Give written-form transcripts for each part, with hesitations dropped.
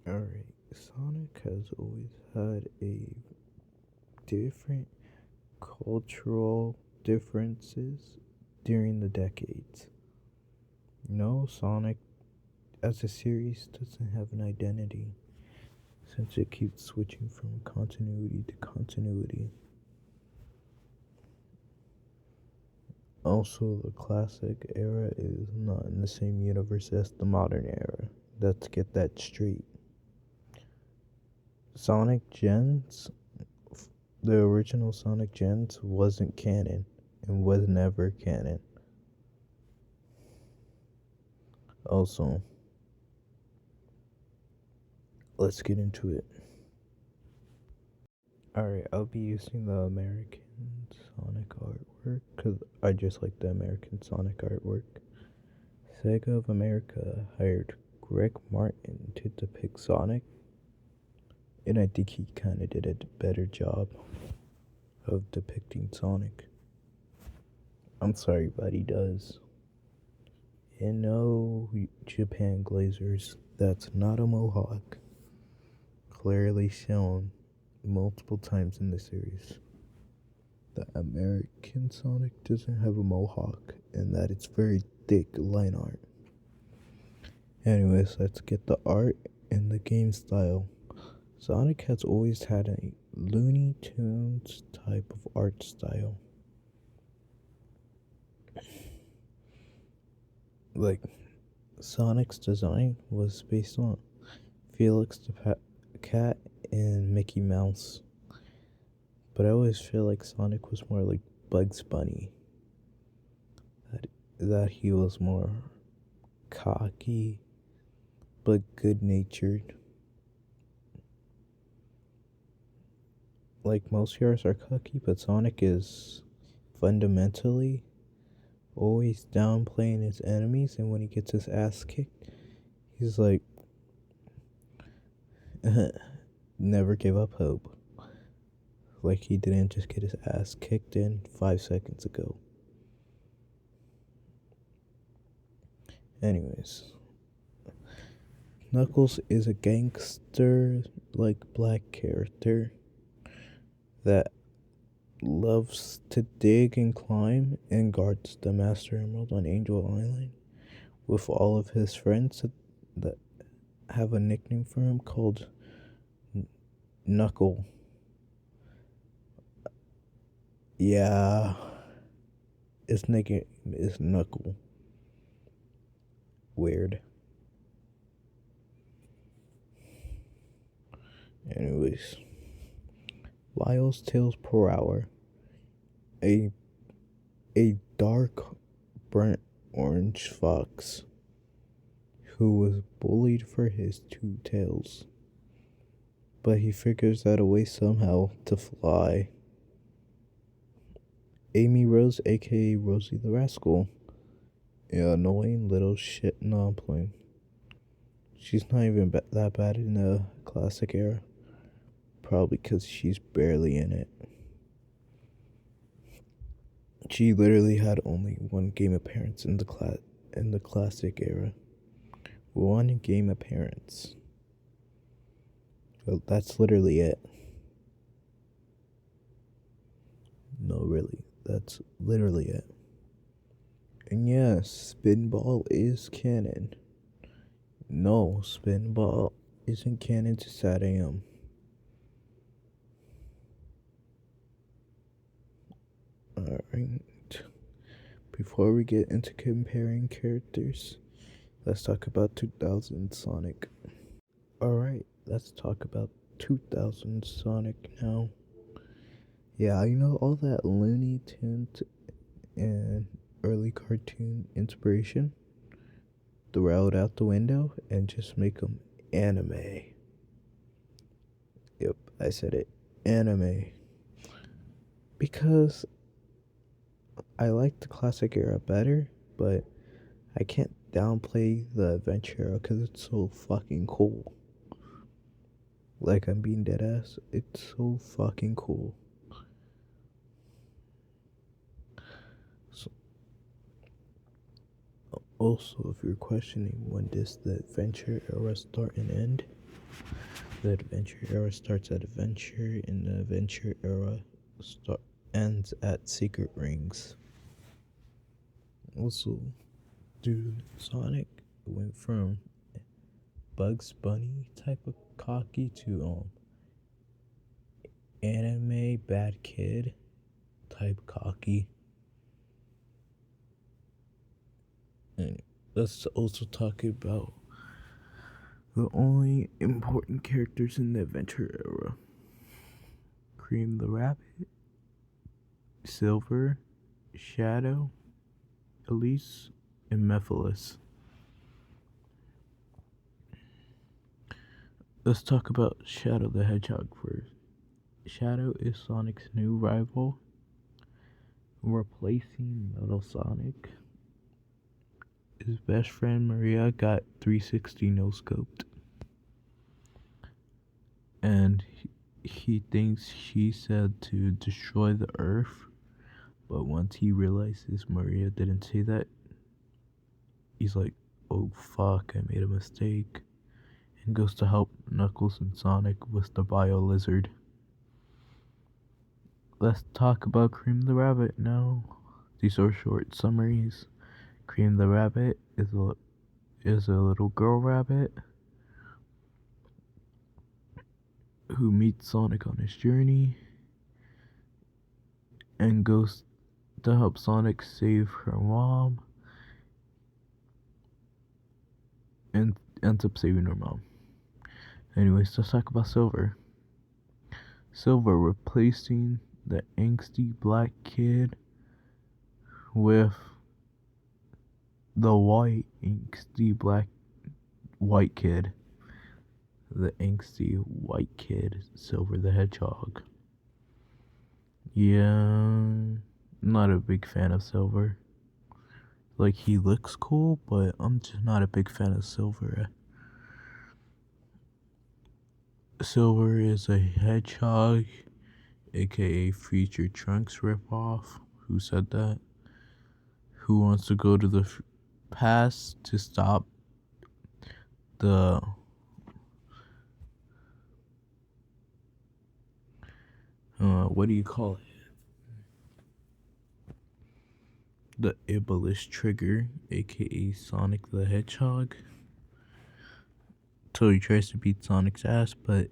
Alright, Sonic has always had a different cultural differences during the decades. No, Sonic as a series doesn't have an identity since it keeps switching from continuity to continuity. Also, the classic era is not in the same universe as the modern era. Let's get that straight. Sonic Gens, the original Sonic Gens wasn't canon and was never canon. Also, let's get into it. Alright, I'll be using the American Sonic artwork because I just like the American Sonic artwork. Sega of America hired Greg Martin to depict Sonic, and I think he kinda did a better job of depicting Sonic. I'm sorry, but he does. And no, Japan Glazers, that's not a mohawk. Clearly shown multiple times in the series. The American Sonic doesn't have a mohawk, and that it's very thick line art. Anyways, let's get the art and the game style. Sonic has always had a Looney Tunes type of art style. Like, Sonic's design was based on Felix the Cat and Mickey Mouse. But I always feel like Sonic was more like Bugs Bunny. That he was more cocky but good natured. Like most heroes are cocky, but Sonic is fundamentally always downplaying his enemies, and when he gets his ass kicked, he's like, never give up hope. Like he didn't just get his ass kicked in 5 seconds ago. Anyways, Knuckles is a gangster like black character that loves to dig and climb and guards the Master Emerald on Angel Island with all of his friends that have a nickname for him called Knuckle. Yeah, his nickname is Knuckle. Weird. Anyways, Lyle's Tales per Hour. A dark burnt orange fox who was bullied for his two tails. But he figures out a way somehow to fly. Amy Rose, aka Rosie the Rascal. An annoying little shit nompling. She's not even that bad in the classic era. Probably because she's barely in it. She literally had only one game appearance in the classic era. One game appearance. Well, that's literally it. No, really. That's literally it. And yes, Spinball is canon. No, Spinball isn't canon to SatAM. Alright. Before we get into comparing characters, let's talk about 2000 Sonic. Alright, let's talk about 2000 Sonic now. Yeah, you know, all that Looney Tunes and early cartoon inspiration, throw it out the window and just make them anime. Yep, I said it. Anime. Because I like the classic era better, but I can't downplay the adventure era because it's so fucking cool. Like, I'm being dead ass. It's so fucking cool. So, also, if you're questioning when does the adventure era start and end, The adventure era starts at adventure, and the adventure era ends at secret rings. Also, dude, Sonic went from Bugs Bunny type of cocky to anime bad kid type cocky. And let's also talk about the only important characters in the adventure era: Cream the Rabbit, Silver, Shadow, Elise, and Mephiles. Let's talk about Shadow the Hedgehog first. Shadow is Sonic's new rival, replacing Metal Sonic. His best friend Maria got 360 no-scoped, and he thinks she said to destroy the Earth, but once he realizes Maria didn't say that, he's like, oh fuck, I made a mistake, and goes to help Knuckles and Sonic with the Bio Lizard. Let's talk about Cream the Rabbit now. These are short summaries. Cream the Rabbit is a little girl rabbit who meets Sonic on his journey and goes to help Sonic save her mom and ends up saving her mom. Anyways, let's talk about Silver. Silver replacing the angsty black kid with the white kid. The angsty white kid, Silver the Hedgehog. Yeah, not a big fan of Silver. Like, he looks cool, but I'm just not a big fan of Silver. Silver is a hedgehog, aka Future Trunks ripoff. Who said that? Who wants to go to the past to stop the what do you call it? The Iblis Trigger, aka Sonic the Hedgehog. So he tries to beat Sonic's ass, but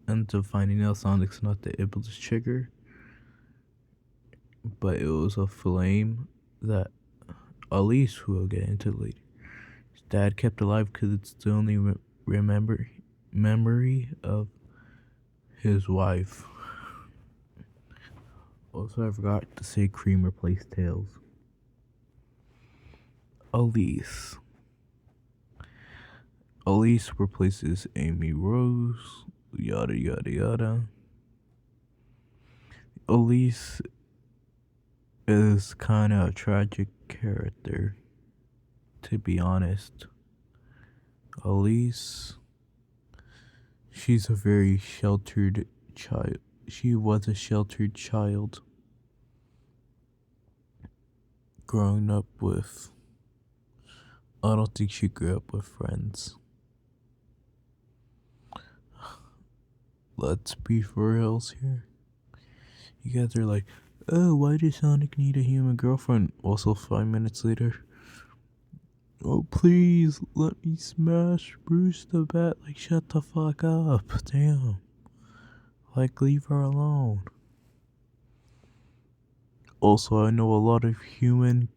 ends up finding out Sonic's not the Iblis Trigger, but it was a flame that Elise, who will get into later, his dad kept alive because it's the only memory of his wife. Also, I forgot to say Cream replaced Tails. Elise replaces Amy Rose, yada yada yada. Elise is kind of a tragic character, to be honest. Elise, she's a very sheltered child. She was a sheltered child growing up with. I don't think she grew up with friends. Let's be for reals here. You guys are like, oh, why does Sonic need a human girlfriend? Also, 5 minutes later, oh, please, let me smash Bruce the Bat. Like, shut the fuck up. Damn. Like, leave her alone. Also, I know a lot of human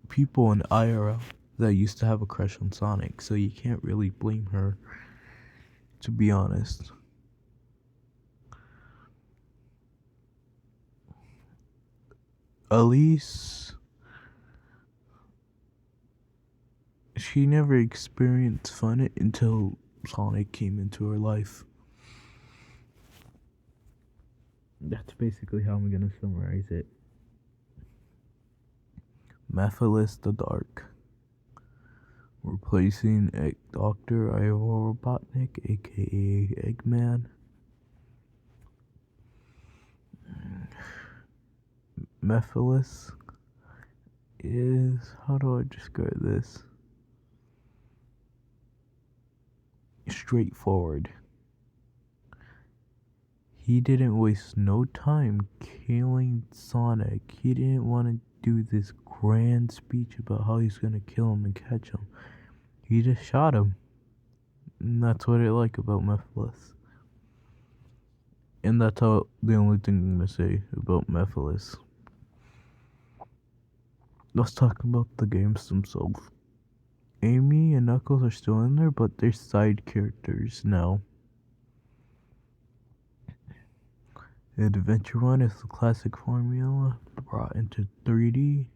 people in IRL that used to have a crush on Sonic, so you can't really blame her, to be honest. Elise, she never experienced fun until Sonic came into her life. That's basically how I'm gonna summarize it. Mephiles the Dark, replacing Dr. Ivor Robotnik, aka Eggman. Mephiles is, how do I describe this? Straightforward. he didn't waste no time killing Sonic. He didn't want to do this grand speech about how he's gonna kill him and catch him. He just shot him. And that's what I like about Mephiles. And that's all the only thing I'm gonna say about Mephiles. Let's talk about the games themselves. Amy and Knuckles are still in there, but they're side characters now. Adventure 1 is the classic formula brought into 3D,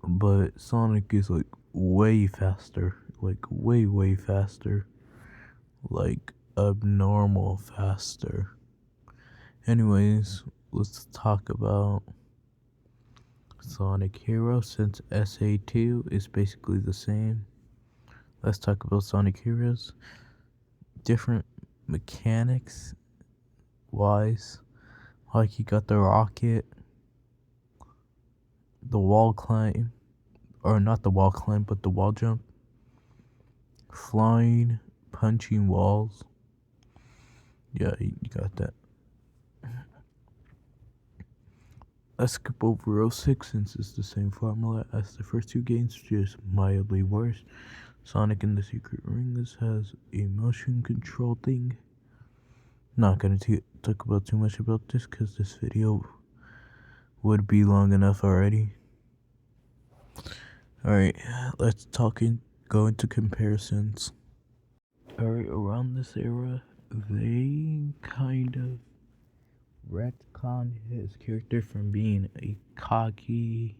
but Sonic is like way faster, like way faster, like abnormal faster. Anyways, let's talk about Sonic Heroes, since SA2 is basically the same. Let's talk about Sonic Heroes. Different mechanics wise, like you got the rocket, the wall climb, or not the wall climb, but the wall jump, flying, punching walls. Yeah, you got that. Let's skip over 06 since it's the same formula as the first two games, just mildly worse. Sonic and the Secret Ring, this has a motion control thing. Not gonna talk about too much about this because this video would be long enough already. Alright, let's go into comparisons. Alright, around this era, they kind of retconned his character from being a cocky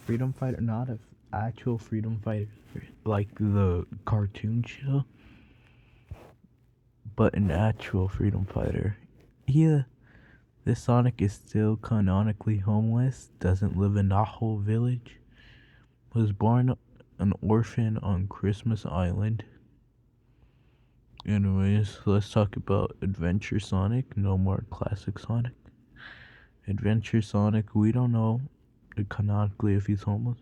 freedom fighter, not an actual freedom fighter like the cartoon show, but an actual freedom fighter. Yeah, this Sonic is still canonically homeless, doesn't live in that whole village, was born an orphan on Christmas Island. Anyways, let's talk about Adventure Sonic, no more Classic Sonic. Adventure Sonic, we don't know canonically if he's homeless,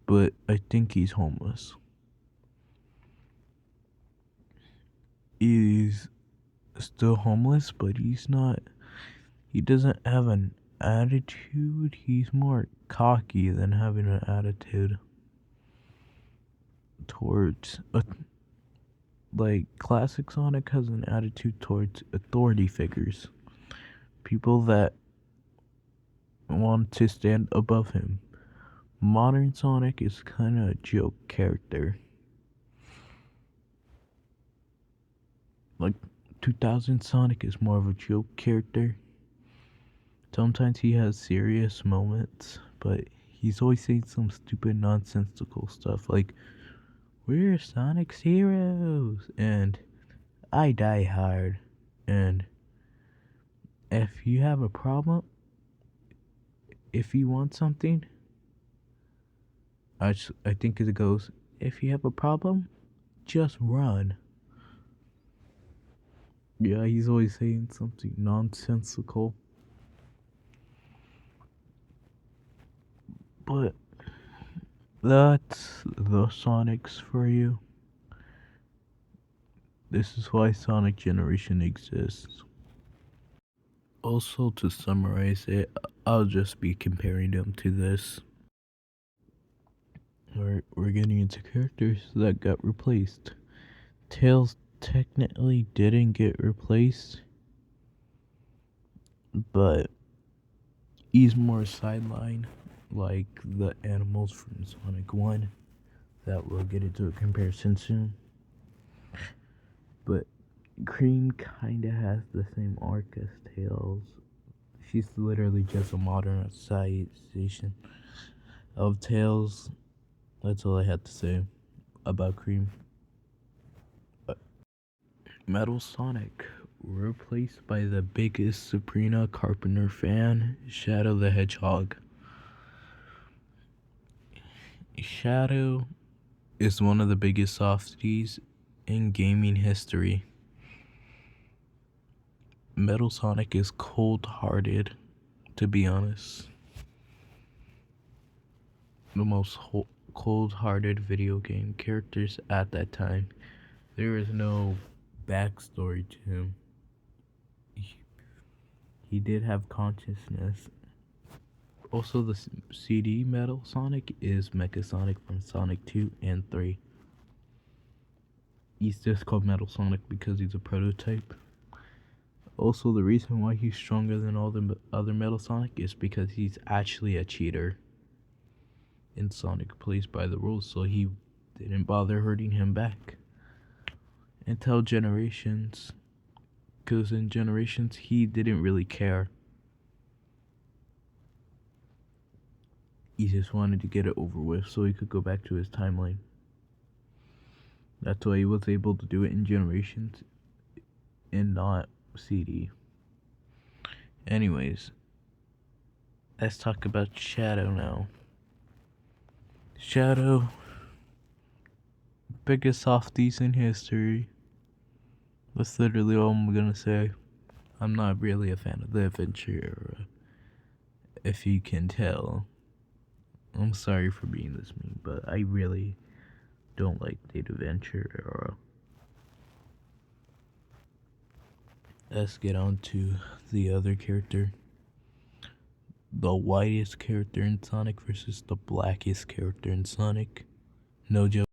but I think he's homeless. He's still homeless, but he doesn't have an attitude. He's more cocky than having an attitude towards like Classic Sonic has an attitude towards authority figures, people that want to stand above him. Modern Sonic is kind of a joke character. Like 2000 Sonic is more of a joke character. Sometimes he has serious moments, but he's always saying some stupid nonsensical stuff like, "We're Sonic's heroes," and "I die hard," and if you have a problem, if you want something, I think it goes, "If you have a problem, just run." Yeah, he's always saying something nonsensical. But that's the Sonics for you. This is why Sonic Generation exists. Also, to summarize it, I'll just be comparing them to this. Alright, we're getting into characters that got replaced. Tails technically didn't get replaced, but he's more sideline, like the animals from Sonic 1. That we'll get into a comparison soon. But Cream kinda has the same arc as Tails. She's literally just a modernization of Tails. That's all I had to say about Cream. Metal Sonic, replaced by the biggest Sabrina Carpenter fan, Shadow the Hedgehog. Shadow is one of the biggest softies in gaming history. Metal Sonic is cold-hearted, to be honest. The most cold-hearted video game characters at that time. There is no backstory to him. He did have consciousness. Also, the CD Metal Sonic is Mecha Sonic from Sonic 2 and 3. He's just called Metal Sonic because he's a prototype. Also, the reason why he's stronger than all the other Metal Sonic is because he's actually a cheater. And Sonic plays by the rules, so he didn't bother hurting him back. Until Generations, because in Generations he didn't really care. He just wanted to get it over with so he could go back to his timeline. That's why he was able to do it in Generations and not CD. Anyways, let's talk about Shadow now. Shadow, biggest softies in history. That's literally all I'm gonna say. I'm not really a fan of the adventure era, if you can tell. I'm sorry for being this mean, but I really don't like the adventure era. Let's get on to the other character. The whitest character in Sonic versus the blackest character in Sonic. No joke.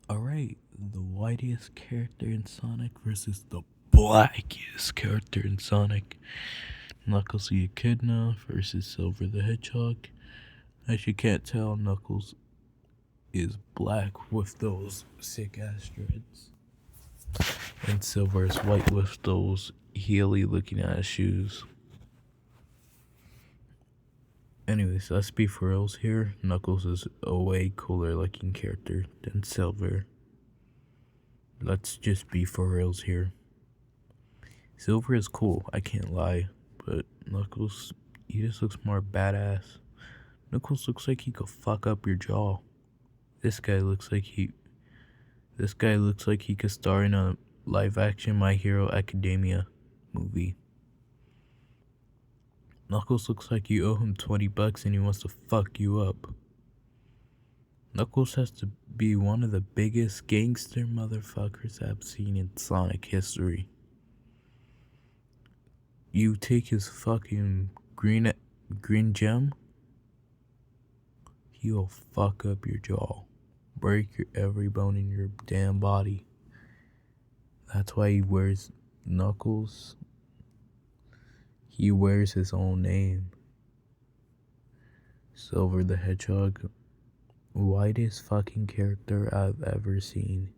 Alright, the whitest character in Sonic versus the blackest character in Sonic. Knuckles the Echidna versus Silver the Hedgehog. As you can't tell, Knuckles is black with those sick ass dreads. And Silver is white with those heely looking ass shoes. Anyways, let's be for reals here. Knuckles is a way cooler looking character than Silver. Let's just be for reals here. Silver is cool, I can't lie. But Knuckles, he just looks more badass. Knuckles looks like he could fuck up your jaw. This guy looks like he could star in a live action My Hero Academia movie. Knuckles looks like you owe him $20 and he wants to fuck you up. Knuckles has to be one of the biggest gangster motherfuckers I've seen in Sonic history. You take his fucking green gem, he'll fuck up your jaw. Break every bone in your damn body. That's why he wears Knuckles. He wears his own name. Silver the Hedgehog. Whitest fucking character I've ever seen.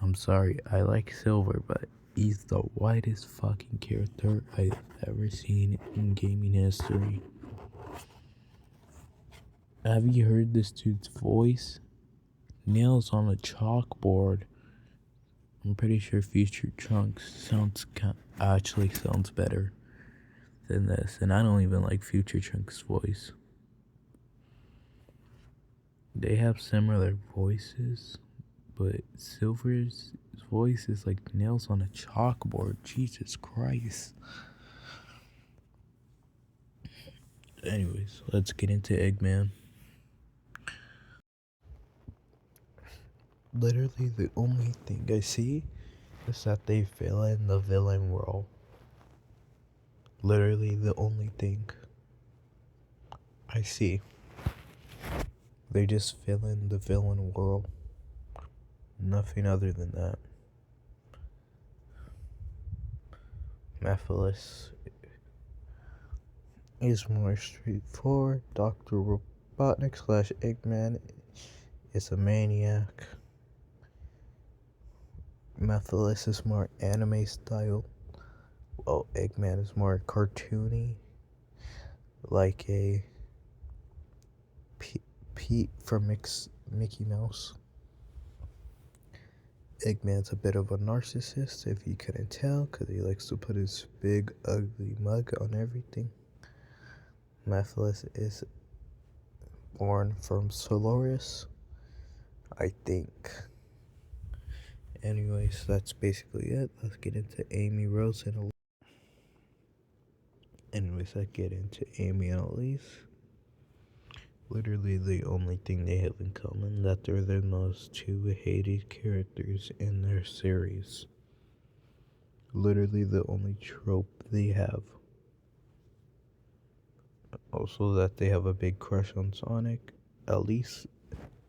I'm sorry, I like Silver, but he's the whitest fucking character I've ever seen in gaming history. Have you heard this dude's voice? Nails on a chalkboard. I'm pretty sure Future Trunks actually sounds better than this, and I don't even like Future Trunks' voice. They have similar voices, but Silver's voice is like nails on a chalkboard. Jesus Christ. Anyways, let's get into Eggman. Literally, the only thing I see is that they fill in the villain world. Literally, the only thing I see. They just fill in the villain world. Nothing other than that. Mephiles is more straightforward. Dr. Robotnik / Eggman is a maniac. Mephiles is more anime style, while Eggman is more cartoony, like a Pete from Mickey Mouse. Eggman's a bit of a narcissist, if you couldn't tell, because he likes to put his big, ugly mug on everything. Mephiles is born from Solaris, I think. Anyways, that's basically it. Let's get into Amy, Rose, and Elise. Literally the only thing they have in common that they're the most two hated characters in their series. Literally the only trope they have. Also that they have a big crush on Sonic. At least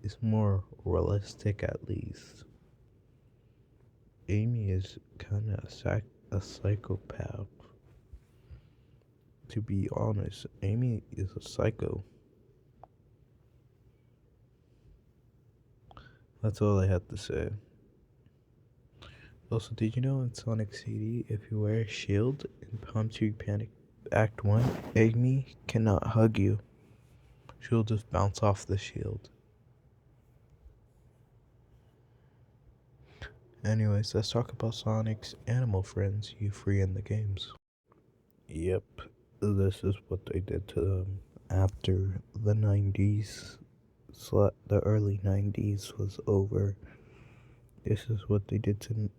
it's more realistic at least. Amy is kinda a psychopath. To be honest, Amy is a psycho. That's all I have to say. Also, did you know in Sonic CD, if you wear a shield in Palm Tree Panic Act 1, Amy cannot hug you. She'll just bounce off the shield. Anyways, let's talk about Sonic's animal friends you free in the games. Yep, this is what they did to them after the 90s, the early 90s was over. This is what they did to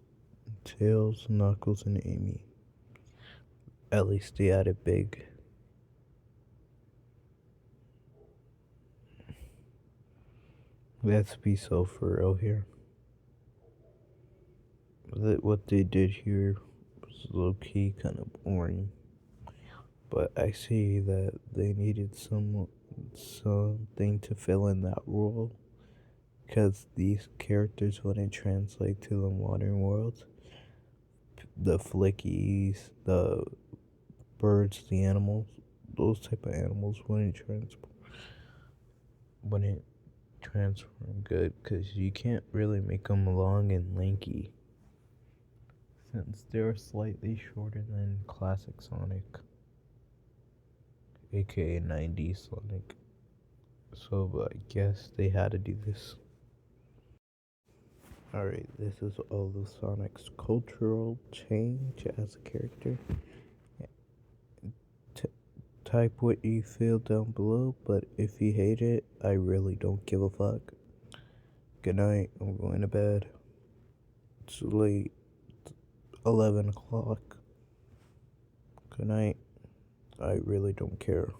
Tails, Knuckles, and Amy. At least they had it big. Let's be so for real here. What they did here was low key kind of boring. But I see that they needed something to fill in that role because these characters wouldn't translate to the modern world. The flickies, the birds, the animals, those type of animals wouldn't transform good because you can't really make them long and lanky since they're slightly shorter than classic Sonic, aka 90s Sonic. So I guess they had to do this. Alright, this is all of Sonic's cultural change as a character. Type what you feel down below, but if you hate it, I really don't give a fuck. Good night, I'm going to bed. It's late, 11 o'clock. Good night, I really don't care.